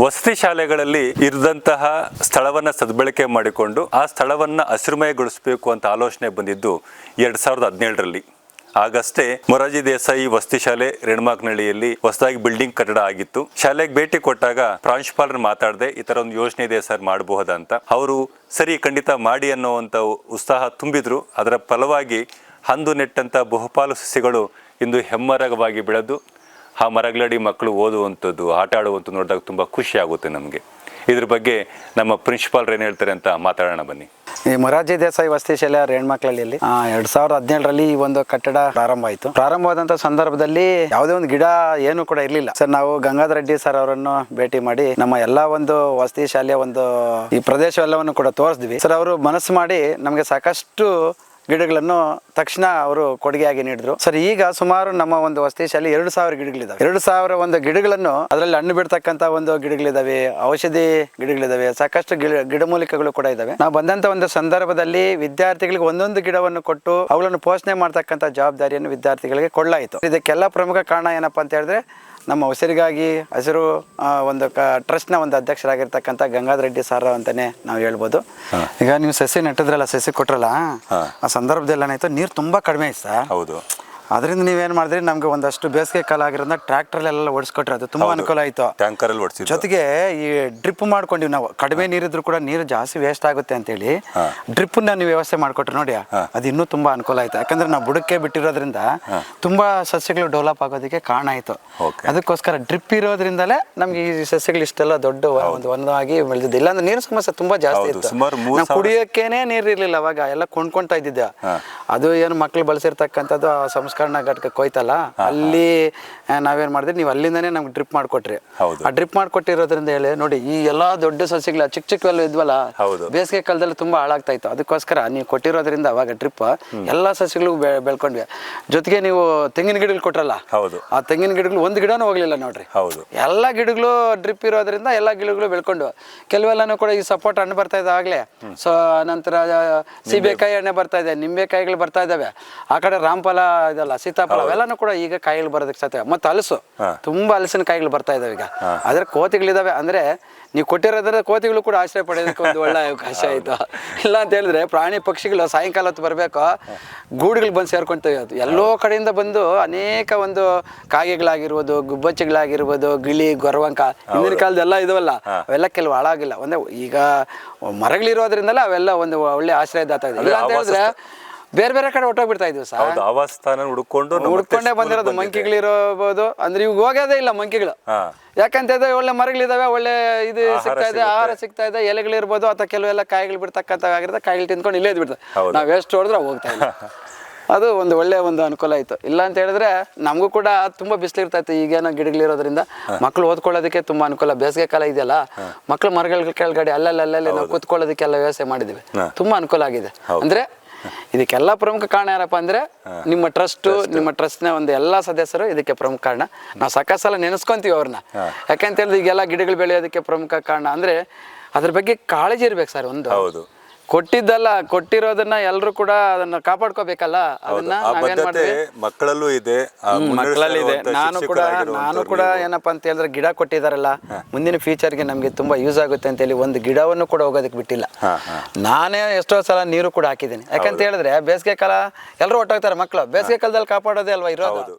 ವಸತಿ ಶಾಲೆಗಳಲ್ಲಿ ಇರದಂತಹ ಸ್ಥಳವನ್ನು ಸದ್ಬಳಕೆ ಮಾಡಿಕೊಂಡು ಆ ಸ್ಥಳವನ್ನು ಹಸಿರುಮಯಗೊಳಿಸಬೇಕು ಅಂತ ಆಲೋಚನೆ ಬಂದಿದ್ದು 2017ರಲ್ಲಿ. ಆಗಷ್ಟೇ ಮೊರಾರ್ಜಿ ದೇಸಾಯಿ ವಸತಿ ಶಾಲೆ ರೇಣಮಾಕ್ನಹಳ್ಳಿಯಲ್ಲಿ ಹೊಸದಾಗಿ ಬಿಲ್ಡಿಂಗ್ ಕಟ್ಟಡ ಆಗಿತ್ತು. ಶಾಲೆಗೆ ಭೇಟಿ ಕೊಟ್ಟಾಗ ಪ್ರಾಂಶುಪಾಲರು ಮಾತಾಡದೆ ಈ ತರ ಒಂದು ಯೋಜನೆ ಇದೆ ಸರ್, ಮಾಡಬಹುದಂತ. ಅವರು ಸರಿ ಖಂಡಿತ ಮಾಡಿ ಅನ್ನೋವಂಥ ಉತ್ಸಾಹ ತುಂಬಿದ್ರು. ಅದರ ಫಲವಾಗಿ ಹಂದು ನೆಟ್ಟಂತ ಬಹುಪಾಲು ಸಸ್ಯಗಳು ಇಂದು ಹೆಮ್ಮರವಾಗಿ ಬೆಳೆದು ಆ ಮರಗಳಡಿ ಮಕ್ಕಳು ಓದುವಂಥದ್ದು, ಆಟ ಆಡುವಂಥದ್ದು ನೋಡಿದಾಗ ತುಂಬ ಖುಷಿ ಆಗುತ್ತೆ ನಮಗೆ. ಇದ್ರ ಬಗ್ಗೆ ನಮ್ಮ ಪ್ರಿನ್ಸಿಪಾಲ್ರು ಏನು ಹೇಳ್ತಾರೆ ಅಂತ ಮಾತಾಡೋಣ ಬನ್ನಿ. ಈ ಮೊರಾರ್ಜಿ ದೇಸಾಯಿ ವಸತಿ ಶಾಲೆ ರೇಣಮಾಕ್ನಹಳ್ಳಿಯಲ್ಲಿ 2017ರಲ್ಲಿ ಈ ಒಂದು ಕಟ್ಟಡ ಪ್ರಾರಂಭ ಆಯಿತು. ಪ್ರಾರಂಭವಾದಂಥ ಸಂದರ್ಭದಲ್ಲಿ ಯಾವುದೇ ಒಂದು ಗಿಡ ಏನು ಕೂಡ ಇರಲಿಲ್ಲ ಸರ್. ನಾವು ಗಂಗಾಧರ ರೆಡ್ಡಿ ಸರ್ ಅವರನ್ನು ಭೇಟಿ ಮಾಡಿ ನಮ್ಮ ಎಲ್ಲ ಒಂದು ವಸತಿ ಶಾಲೆಯ ಒಂದು ಈ ಪ್ರದೇಶವೆಲ್ಲವನ್ನು ಕೂಡ ತೋರಿಸಿದ್ವಿ ಸರ್. ಅವರು ಮನಸ್ಸು ಮಾಡಿ ನಮಗೆ ಸಾಕಷ್ಟು ಗಿಡಗಳನ್ನು ತಕ್ಷಣ ಅವರು ಕೊಡುಗೆಯಾಗಿ ನೀಡಿದ್ರು ಸರ್. ಈಗ ಸುಮಾರು ನಮ್ಮ ಒಂದು ವಸತಿ ಶಾಲೆ 2000 ಗಿಡಗಳಿದಾವೆ. 2000 ಒಂದು ಗಿಡಗಳನ್ನು ಅದರಲ್ಲಿ ಹಣ್ಣು ಬಿಡ್ತಕ್ಕಂಥ ಒಂದು ಗಿಡಗಳಿದಾವೆ, ಔಷಧಿ ಗಿಡಗಳಿದಾವೆ, ಸಾಕಷ್ಟು ಗಿಡಮೂಲಿಕೆಗಳು ಕೂಡ ಇದಾವೆ. ನಾವು ಬಂದಂತ ಒಂದು ಸಂದರ್ಭದಲ್ಲಿ ವಿದ್ಯಾರ್ಥಿಗಳಿಗೆ ಒಂದೊಂದು ಗಿಡವನ್ನು ಕೊಟ್ಟು ಅವುಗಳನ್ನು ಪೋಷಣೆ ಮಾಡ್ತಕ್ಕಂಥ ಜವಾಬ್ದಾರಿಯನ್ನು ವಿದ್ಯಾರ್ಥಿಗಳಿಗೆ ಕೊಡಲಾಯಿತು. ಇದಕ್ಕೆಲ್ಲ ಪ್ರಮುಖ ಕಾರಣ ಏನಪ್ಪಾ ಅಂತ ಹೇಳಿದ್ರೆ ನಮ್ಮ ಉಸಿರಿಗಾಗಿ ಹಸಿರು ಒಂದು ಟ್ರಸ್ಟ್ನ ಒಂದು ಅಧ್ಯಕ್ಷರಾಗಿರ್ತಕ್ಕಂಥ ಗಂಗಾಧರ ರೆಡ್ಡಿ ಸರ್ ಅಂತಾನೆ ನಾವು ಹೇಳ್ಬೋದು. ಈಗ ನೀವು ಸಸಿ ನೆಟ್ಟಿದ್ರಲ್ಲ, ಸಸಿ ಕೊಟ್ರಲ್ಲ, ಆ ಸಂದರ್ಭದಲ್ಲಿ ಏನಾಯ್ತು, ನೀರು ತುಂಬಾ ಕಡಿಮೆ ಇತ್ತು ಸರ್. ಹೌದು. ಅದರಿಂದ ನೀವೇನು ಮಾಡಿದ್ರಿ, ನಮ್ಗೆ ಒಂದಷ್ಟು ಬೇಸಿಗೆ ಕಾಲ ಆಗಿರೋದ್ರಿಂದ ಟ್ರ್ಯಾಕ್ಟರ್ಲೆಲ್ಲ ಓಡಿಸ್ಕೊಟ್ರೆ ಅದು ತುಂಬಾ ಅನುಕೂಲ ಆಯಿತು. ಟ್ಯಾಂಕರಲ್ಲಿ ಓಡಿಸಿ, ಜೊತೆಗೆ ಈ ಡ್ರಿಪ್ ಮಾಡ್ಕೊಂಡಿವಿ ನಾವು. ಕಡಿಮೆ ನೀರಿದ್ರು ಕೂಡ ನೀರು ಜಾಸ್ತಿ ವೇಸ್ಟ್ ಆಗುತ್ತೆ ಅಂತೇಳಿ ಡ್ರಿಪ್ಪನ್ನ ನೀವು ವ್ಯವಸ್ಥೆ ಮಾಡಿಕೊಟ್ರೆ ನೋಡಿ, ಅದು ಇನ್ನೂ ತುಂಬಾ ಅನುಕೂಲ ಆಯಿತು. ಯಾಕಂದ್ರೆ ನಾವು ಬುಡಕ್ಕೆ ಬಿಟ್ಟಿರೋದ್ರಿಂದ ತುಂಬಾ ಸಸ್ಯಗಳು ಡೆವಲಪ್ ಆಗೋದಕ್ಕೆ ಕಾರಣ ಆಯಿತು. ಅದಕ್ಕೋಸ್ಕರ ಡ್ರಿಪ್ ಇರೋದ್ರಿಂದಲೇ ನಮ್ಗೆ ಈ ಸಸ್ಯಗಳು ಇಷ್ಟೆಲ್ಲ ದೊಡ್ಡ ಒಂದು ಒಂದಾಗಿ ಬೆಳೆದಿದೆ. ಇಲ್ಲಾಂದ್ರೆ ನೀರು ಸಮಸ್ಯೆ ತುಂಬಾ ಜಾಸ್ತಿ ಇತ್ತು. ನಾವು ಕುಡಿಯೋಕ್ಕೇನೆ ನೀರು ಇರ್ಲಿಲ್ಲ ಅವಾಗ, ಎಲ್ಲ ಕೊಂಡ್ಕೊಂತಾ ಇದ್ದಿದ್ದೆ. ಅದು ಏನು ಮಕ್ಳು ಬಳಸಿರ್ತಕ್ಕಂಥದ್ದು ಸಂಸ್ಕರಣಾ ಘಟಕಕ್ಕೆ ಹೋಯ್ತಲ್ಲ, ಅಲ್ಲಿ ನಾವೇನ್ ಮಾಡಿದ್ರಿ, ನೀವು ಅಲ್ಲಿಂದಾನೇ ನಮ್ಗೆ ಡ್ರಿಪ್ ಮಾಡ್ಕೊಟ್ರಿ. ಆ ಡ್ರಿಪ್ ಮಾಡ್ಕೊಟ್ಟಿರೋದ್ರಿಂದ ಹೇಳಿ ನೋಡಿ, ಈ ಎಲ್ಲಾ ದೊಡ್ಡ ಸಸ್ಯಗಳು ಚಿಕ್ಕ ಚಿಕ್ಕವೆಲ್ಲ ಇದ್ವಲ್ಲ, ಬೇಸಿಗೆ ಕಾಲದಲ್ಲಿ ತುಂಬಾ ಹಾಳಾಗ್ತಾ ಇತ್ತು. ಅದಕ್ಕೋಸ್ಕರ ನೀವು ಕೊಟ್ಟಿರೋದ್ರಿಂದ ಅವಾಗ ಡ್ರಿಪ್ ಎಲ್ಲಾ ಸಸ್ಯಗಳು ಬೆಳ್ಕೊಂಡ್ವಿ. ಜೊತೆಗೆ ನೀವು ತೆಂಗಿನ ಗಿಡಗಳು ಕೊಟ್ರಲ್ಲ, ಆ ತೆಂಗಿನ ಗಿಡಗಳು ಒಂದು ಗಿಡನೂ ಹೋಗ್ಲಿಲ್ಲ ನೋಡ್ರಿ. ಎಲ್ಲಾ ಗಿಡಗಳು ಡ್ರಿಪ್ ಇರೋದ್ರಿಂದ ಎಲ್ಲಾ ಗಿಡಗಳು ಬೆಳ್ಕೊಂಡು, ಕೆಲವೆಲ್ಲನೂ ಕೂಡ ಈ ಸಪೋರ್ಟ್ ಹಣ್ಣು ಬರ್ತಾ ಇದೆ ಆಗ್ಲೇ. ಸೊ ನಂತರ ಸೀಬೆಕಾಯಿ ಹಣ್ಣೆ ಬರ್ತಾ ಇದೆ, ನಿಂಬೆಕಾಯಿಗಳು ಬರ್ತಾ ಇದಾವೆ. ಆ ಕಡೆ ರಾಮಫಲ ಇದಲ್ಲ, ಸೀತಾಫಲ, ಅವೆಲ್ಲಾನು ಕೂಡ ಈಗ ಕಾಯಿಗಳು ಬರೋದಕ್ಕೆ ಸಾಧ್ಯ. ಮತ್ತೆ ಹಲಸು, ತುಂಬಾ ಹಲಸಿನ ಕಾಯಿಗಳು ಬರ್ತಾ ಇದಾವೆ ಈಗ. ಆದ್ರೆ ಕೋತಿಗಳಿದಾವೆ. ಅಂದ್ರೆ ನೀವು ಕೊಟ್ಟಿರೋದ್ರ ಕೋತಿಗಳು ಕೂಡ ಆಶ್ರಯ ಪಡೆಯೋದಕ್ಕೆ ಒಂದು ಒಳ್ಳೆ ಅವಕಾಶ ಆಯ್ತು. ಇಲ್ಲ ಅಂತ ಹೇಳಿದ್ರೆ ಪ್ರಾಣಿ ಪಕ್ಷಿಗಳು ಸಾಯಂಕಾಲ ಹೊತ್ತು ಬರಬೇಕು, ಗೂಡುಗಳು ಬಂದು ಸೇರ್ಕೊಂತವೆ. ಅದು ಎಲ್ಲೋ ಕಡೆಯಿಂದ ಬಂದು ಅನೇಕ ಒಂದು ಕಾಗೆಗಳಾಗಿರ್ಬೋದು, ಗುಬ್ಬಚ್ಚಿಗಳಾಗಿರ್ಬೋದು, ಗಿಳಿ, ಗೊರವಂಕ, ಹಿಂದಿನ ಕಾಲದೆಲ್ಲ ಇದಾವಲ್ಲ, ಅವೆಲ್ಲ ಕೆಲವು ಹಾಳಾಗಿಲ್ಲ. ಒಂದೇ ಈಗ ಮರಗಳಿರೋದ್ರಿಂದಲೇ ಅವೆಲ್ಲ ಒಂದು ಒಳ್ಳೆ ಆಶ್ರಯದಾತ ಇದೆ. ಇಲ್ಲ ಅಂತ ಹೇಳಿದ್ರೆ ಬೇರೆ ಬೇರೆ ಕಡೆ ಹೊಟ್ಟೋಗ್ಬಿಡ್ತಾ ಇದ್ವಿ ಸರ್. ಆವಾಸಸ್ಥಾನ ಹುಡ್ಕೊಂಡೇ ಬಂದಿರೋದು. ಮಂಕಿಗಳಿರೋಬಹುದು, ಅಂದ್ರೆ ಇವಾಗ ಹೋಗೋದೇ ಇಲ್ಲ ಮಂಕಿಗಳು. ಯಾಕಂತ ಒಳ್ಳೆ ಮರಗಳಿದಾವೆ, ಒಳ್ಳೆ ಇದು ಸಿಗ್ತಾ ಇದೆ, ಆಹಾರ ಸಿಗ್ತಾ ಇದೆ, ಎಲೆಗಳಿರ್ಬೋದು, ಅಥವಾ ಕೆಲವೆಲ್ಲ ಕಾಯಿಗಳು ಬಿಡ್ತಕ್ಕಂಥ ಆಗಿರುತ್ತೆ, ಕಾಯಿಗಳು ತಿಂದ್ಕೊಂಡು ಇಲ್ಲೇ ಬಿಡ್ತಾರೆ. ನಾವ್ ಎಷ್ಟು ಹೊಡೆದ್ರೆ ಹೋಗ್ತಾ ಇಲ್ಲ. ಅದು ಒಂದು ಒಳ್ಳೆ ಒಂದು ಅನುಕೂಲ ಆಯ್ತು. ಇಲ್ಲ ಅಂತ ಹೇಳಿದ್ರೆ ನಮಗೂ ಕೂಡ ತುಂಬಾ ಬಿಸಿಲು ಇರ್ತಾ ಇತ್ತು. ಈಗೇನೋ ಗಿಡಗಳಿರೋದ್ರಿಂದ ಮಕ್ಳು ಓದ್ಕೊಳ್ಳೋದಕ್ಕೆ ತುಂಬಾ ಅನುಕೂಲ. ಬೇಸಿಗೆ ಕಾಲ ಇದೆಯಲ್ಲ, ಮಕ್ಳು ಮರಗಳ ಕೆಳಗಡೆ ಅಲ್ಲಲ್ಲಿ ನಾವು ಕೂತ್ಕೊಳ್ಳೋದಕ್ಕೆಲ್ಲ ವ್ಯವಸ್ಥೆ ಮಾಡಿದೀವಿ. ತುಂಬಾ ಅನುಕೂಲ ಆಗಿದೆ. ಅಂದ್ರೆ ಇದಕ್ಕೆಲ್ಲ ಪ್ರಮುಖ ಕಾರಣ ಯಾರಪ್ಪ ಅಂದ್ರೆ ನಿಮ್ಮ ಟ್ರಸ್ಟ್ನ ಒಂದು ಎಲ್ಲಾ ಸದಸ್ಯರು ಇದಕ್ಕೆ ಪ್ರಮುಖ ಕಾರಣ. ನಾವು ಸಾಕಷ್ಟು ಸಲ ನೆನೆಸ್ಕೊಂತೀವಿ ಅವ್ರನ್ನ. ಯಾಕಂತ ಹೇಳಿದ್ರೆ ಈಗೆಲ್ಲ ಗಿಡಗಳು ಬೆಳೆಯೋದಕ್ಕೆ ಪ್ರಮುಖ ಕಾರಣ ಅಂದ್ರೆ ಅದ್ರ ಬಗ್ಗೆ ಕಾಳಜಿ ಇರ್ಬೇಕು ಸರ್. ಒಂದು ಕೊಟ್ಟಿದ್ದಲ್ಲ, ಕೊಟ್ಟಿರೋದನ್ನ ಎಲ್ಲರೂ ಕೂಡ ಅದನ್ನ ಕಾಪಾಡ್ಕೋಬೇಕಲ್ಲ. ಅದನ್ನ ನಾವೇನ್ ಮಾಡ್ತೀವಿ, ಮಕ್ಕಳಲ್ಲೂ ಇದೆ, ಮಕ್ಕಳಲ್ಲಿ ಇದೆ. ನಾನು ಕೂಡ ಏನಪ್ಪಾ ಅಂತ ಹೇಳಿದ್ರೆ ಗಿಡ ಕೊಟ್ಟಿದಾರಲ್ಲ, ಮುಂದಿನ ಫ್ಯೂಚರ್ಗೆ ನಮ್ಗೆ ತುಂಬಾ ಯೂಸ್ ಆಗುತ್ತೆ ಅಂತ ಹೇಳಿ ಒಂದು ಗಿಡವನ್ನು ಕೂಡ ಹೋಗೋದಕ್ಕೆ ಬಿಟ್ಟಿಲ್ಲ. ನಾನೇ ಎಷ್ಟೋ ಸಲ ನೀರು ಕೂಡ ಹಾಕಿದ್ದೀನಿ. ಯಾಕಂತ ಹೇಳಿದ್ರೆ ಬೇಸಿಗೆ ಕಾಲ ಎಲ್ಲರೂ ಹೊಟ್ಟೋಗ್ತಾರೆ ಮಕ್ಕಳು, ಬೇಸಿಗೆ ಕಾಲದಲ್ಲಿ ಕಾಪಾಡೋದೇ ಅಲ್ವಾ ಇರೋದು.